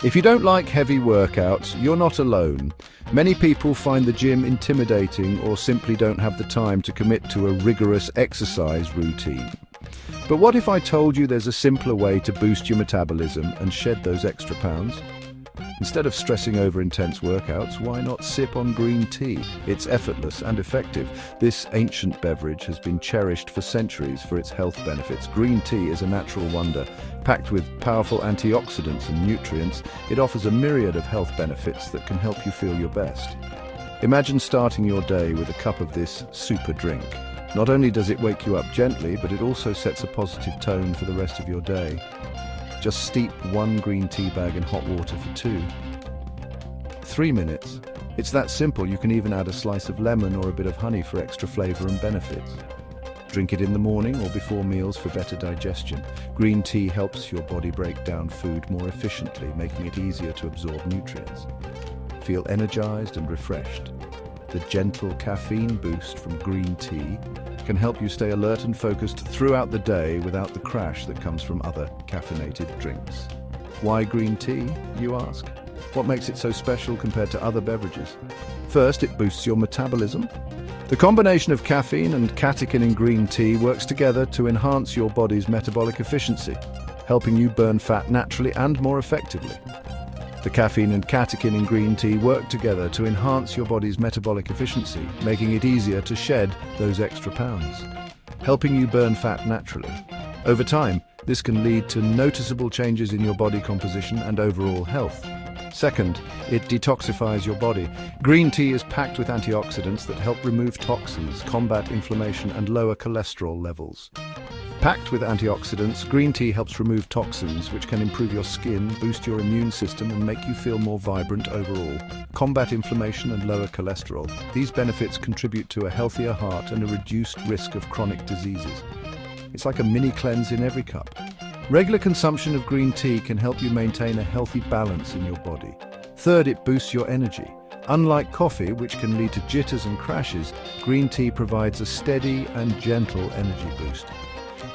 If you don't like heavy workouts, you're not alone. Many people find the gym intimidating or simply don't have the time to commit to a rigorous exercise routine. But what if I told you there's a simpler way to boost your metabolism and shed those extra pounds? Instead of stressing over intense workouts, why not sip on green tea? It's effortless and effective. This ancient beverage has been cherished for centuries for its health benefits. Green tea is a natural wonder. Packed with powerful antioxidants and nutrients, it offers a myriad of health benefits that can help you feel your best. Imagine starting your day with a cup of this super drink. Not only does it wake you up gently, but it also sets a positive tone for the rest of your day. Just steep 1 green tea bag in hot water for 2. 3 minutes. It's that simple. You can even add a slice of lemon or a bit of honey for extra flavor and benefits. Drink it in the morning or before meals for better digestion. Green tea helps your body break down food more efficiently, making it easier to absorb nutrients. Feel energized and refreshed. The gentle caffeine boost from green tea can help you stay alert and focused throughout the day without the crash that comes from other caffeinated drinks. Why green tea, you ask? What makes it so special compared to other beverages? First, it boosts your metabolism. The combination of caffeine and catechin in green tea works together to enhance your body's metabolic efficiency, helping you burn fat naturally and more effectively. The caffeine and catechin in green tea work together to enhance your body's metabolic efficiency, making it easier to shed those extra pounds, helping you burn fat naturally. Over time, this can lead to noticeable changes in your body composition and overall health. Second, it detoxifies your body. Green tea is packed with antioxidants that help remove toxins, combat inflammation, and lower cholesterol levels. Packed with antioxidants, green tea helps remove toxins, which can improve your skin, boost your immune system, and make you feel more vibrant overall. Combat inflammation and lower cholesterol. These benefits contribute to a healthier heart and a reduced risk of chronic diseases. It's like a mini cleanse in every cup. Regular consumption of green tea can help you maintain a healthy balance in your body. Third, it boosts your energy. Unlike coffee, which can lead to jitters and crashes, green tea provides a steady and gentle energy boost.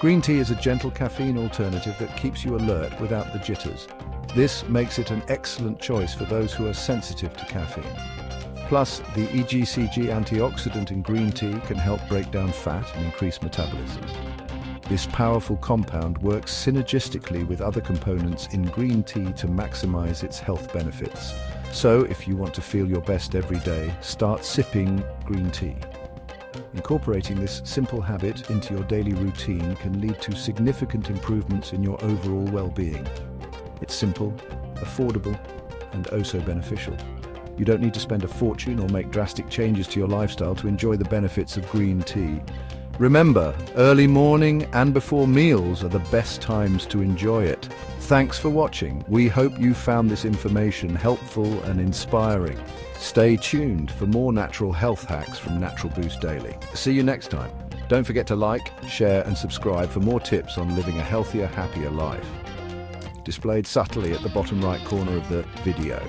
Green tea is a gentle caffeine alternative that keeps you alert without the jitters. This makes it an excellent choice for those who are sensitive to caffeine. Plus, the EGCG antioxidant in green tea can help break down fat and increase metabolism. This powerful compound works synergistically with other components in green tea to maximize its health benefits. So, if you want to feel your best every day, start sipping green tea. Incorporating this simple habit into your daily routine can lead to significant improvements in your overall well-being. It's simple, affordable, and oh so beneficial. You don't need to spend a fortune or make drastic changes to your lifestyle to enjoy the benefits of green tea. Remember, early morning and before meals are the best times to enjoy it. Thanks for watching. We hope you found this information helpful and inspiring. Stay tuned for more natural health hacks from Natural Boost Daily. See you next time. Don't forget to like, share and subscribe for more tips on living a healthier, happier life. Displayed subtly at the bottom right corner of the video.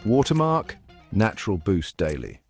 Watermark, Natural Boost Daily.